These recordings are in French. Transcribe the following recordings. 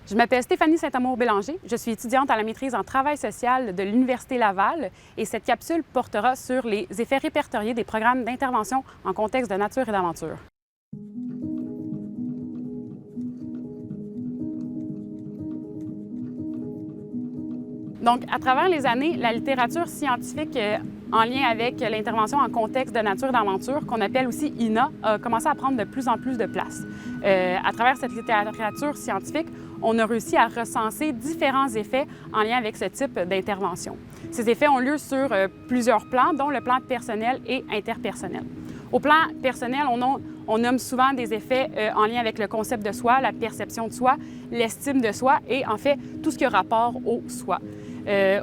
Je m'appelle Stéphanie Saint-Amour-Bélanger. Je suis étudiante à la maîtrise en travail social de l'Université Laval et cette capsule portera sur les effets répertoriés des programmes d'intervention en contexte de nature et d'aventure. Donc, à travers les années, la littérature scientifique en lien avec l'intervention en contexte de nature et d'aventure, qu'on appelle aussi INA, a commencé à prendre de plus en plus de place. À travers cette littérature scientifique, on a réussi à recenser différents effets en lien avec ce type d'intervention. Ces effets ont lieu sur plusieurs plans, dont le plan personnel et interpersonnel. Au plan personnel, on nomme souvent des effets en lien avec le concept de soi, la perception de soi, l'estime de soi et en fait tout ce qui a rapport au soi.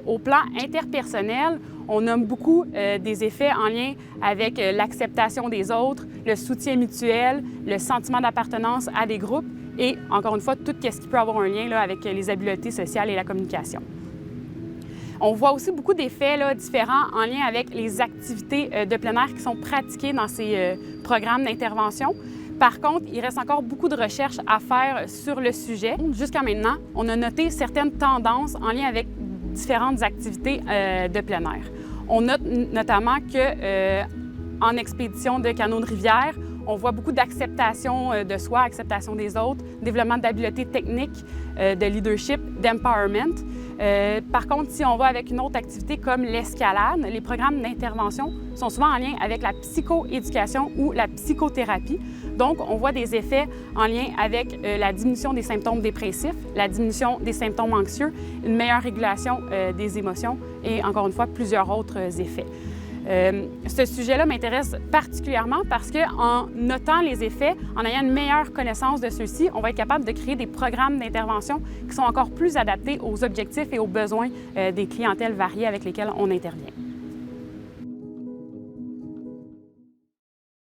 Au plan interpersonnel, on nomme beaucoup des effets en lien avec l'acceptation des autres, le soutien mutuel, le sentiment d'appartenance à des groupes et, encore une fois, tout ce qui peut avoir un lien là, avec les habiletés sociales et la communication. On voit aussi beaucoup d'effets différents en lien avec les activités de plein air qui sont pratiquées dans ces programmes d'intervention. Par contre, il reste encore beaucoup de recherches à faire sur le sujet. Jusqu'à maintenant, on a noté certaines tendances en lien avec différentes activités de plein air. On note notamment qu'en expédition de canaux de rivière, on voit beaucoup d'acceptation de soi, acceptation des autres, développement d'habiletés techniques, de leadership, d'empowerment. Par contre, si on va avec une autre activité comme l'escalade, les programmes d'intervention sont souvent en lien avec la psychoéducation ou la psychothérapie. Donc, on voit des effets en lien avec la diminution des symptômes dépressifs, la diminution des symptômes anxieux, une meilleure régulation des émotions et, encore une fois, plusieurs autres effets. Ce sujet-là m'intéresse particulièrement parce qu'en notant les effets, en ayant une meilleure connaissance de ceux-ci, on va être capable de créer des programmes d'intervention qui sont encore plus adaptés aux objectifs et aux besoins des clientèles variées avec lesquelles on intervient.